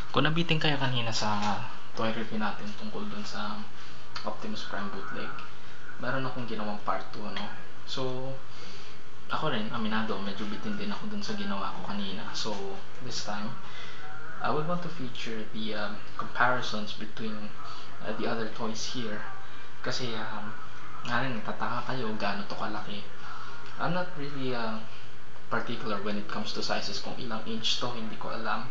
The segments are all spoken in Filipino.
Kung nabitin kayo kanina sa toy review natin tungkol dun sa Optimus Prime bootleg, meron akong ginawang part 2, no? So, ako rin, aminado, medyo bitin din ako dun sa ginawa ko kanina. So, this time, I would want to feature the comparisons between the other toys here. Kasi, natataka kayo gaano to kalaki. I'm not really particular when it comes to sizes, kung ilang inch to, hindi ko alam.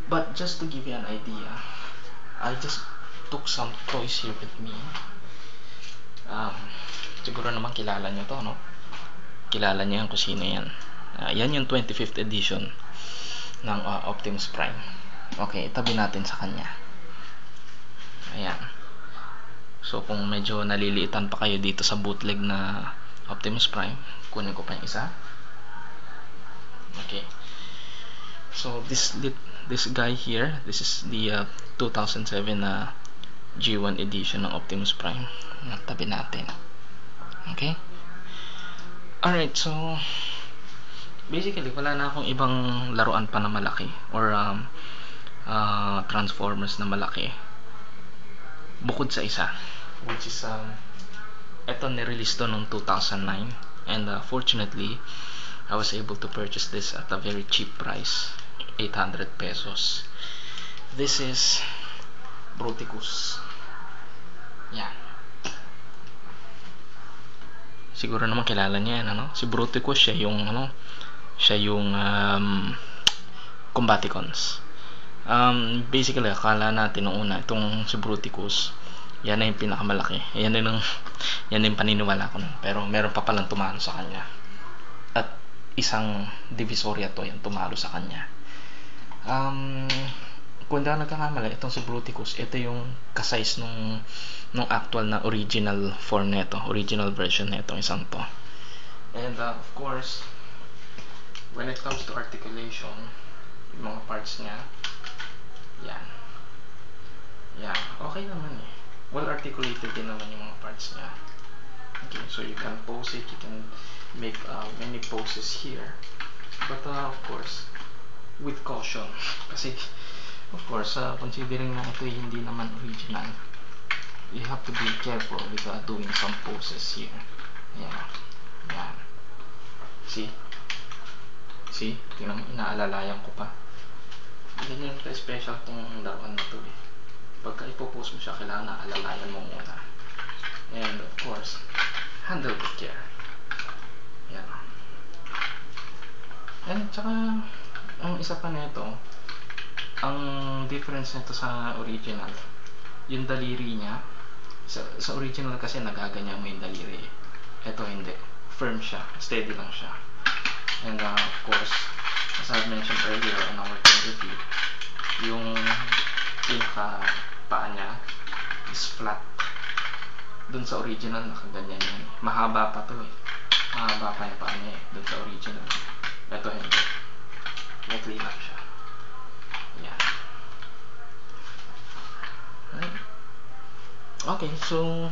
But just to give you an idea, I just took some toys here with me. Siguro naman kilala nyo to, no? Kilala nyo yan kung sino yan. Yan yung 25th edition ng Optimus Prime. Okay, itabi natin sa kanya. Ayan. So kung medyo naliliitan pa kayo dito sa bootleg na Optimus Prime, kunin ko pa yung isa. Okay. So this guy here, this is the 2007 G1 edition ng Optimus Prime. Tabi natin. Okay? Alright, so basically wala na akong ibang laruan pa na malaki or Transformers na malaki bukod sa isa, which is eto, nirelease to noong 2009, and fortunately I was able to purchase this at a very cheap price, 800 pesos. This is Bruticus. Yan. Siguro naman kilala niya yan, ano? Si Bruticus, siya yung Combaticons. Basically, akala natin nung una, itong si Bruticus, yan na yung pinakamalaki. Yan na yung paniniwala ko nun. Pero meron pa palang tumalo sa kanya. At isang Divisoria to yung tumalo sa kanya. Kung hindi ako nagkakamali, itong si Bruticus, ito yung kasize nung actual na original form nito, original version nito, isang to. And of course, when it comes to articulation, yung mga parts niya, yan, okay naman eh. Well articulated din naman yung mga parts niya. Okay, so you can pose it, you can make many poses here, but of course with caution, kasi of course considering na ito hindi naman original, you have to be careful with doing some poses here. Yan. See, tingnan mo, inaalalayan ko pa. Ganyan ito special tong laruan na to eh. Pagka ipopose mo siya, kailangan naalalayan mo muna. And of course, handle with care. Yan. And tsaka, ang isa pa nito, ang difference nito sa original, yung daliri niya, sa original kasi nagaganyan mo yung daliri. Ito hindi. Firm siya. Steady lang siya. And of course, as I mentioned earlier in our review, yung pinaka-paa niya is flat. Dun sa original, nakaganyan yan. Mahaba pa to eh. Mahaba pa yung paa niya eh. Dun sa original. Ito hindi. May clean up siya. Yan. Right. Okay, so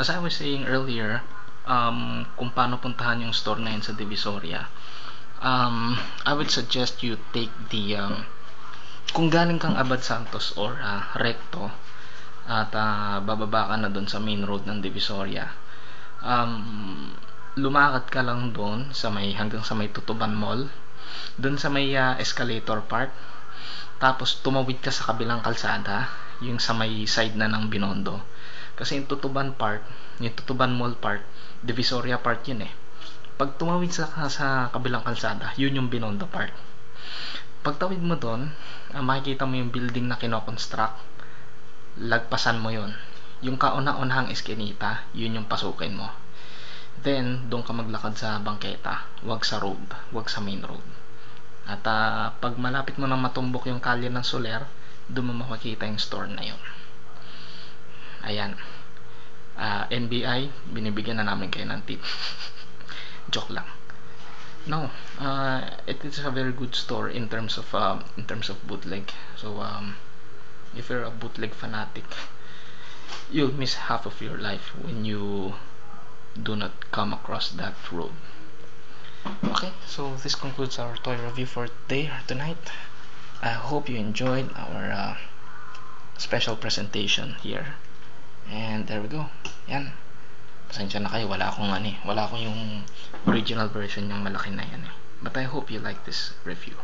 as I was saying earlier, kung paano puntahan yung store na yun sa Divisoria, I would suggest you take the kung galing kang Abad Santos or Recto at bababa ka na doon sa main road ng Divisoria, lumakad ka lang doon sa hanggang sa may Tutuban Mall, doon sa may escalator part, tapos tumawid ka sa kabilang kalsada, yung sa may side na ng Binondo, kasi yung Tutuban part, yung Tutuban Mall part, Divisoria part yun eh. Pag tumawid sa kabilang kalsada, yun yung Binondo part. Pagtawid mo doon, makikita mo yung building na kinoconstruct, lagpasan mo yun. Yung kauna-unahang eskinita, yun yung pasukin mo. Then, doon ka maglakad sa bangketa, wag sa road, wag sa main road. At pag malapit mo nang matumbok yung kalye ng Soler, doon mo makikita yung store na yun. Ayan. NBI, binibigyan na namin kayo ng tip. Joke lang. No, it is a very good store in terms of bootleg. So if you're a bootleg fanatic, you'll miss half of your life when you do not come across that road. Okay, so this concludes our toy review for today or tonight. I hope you enjoyed our special presentation here. And there we go. Yan. Pasensya na kayo, wala akong yung original version yung malaki na yan. But I hope you like this review.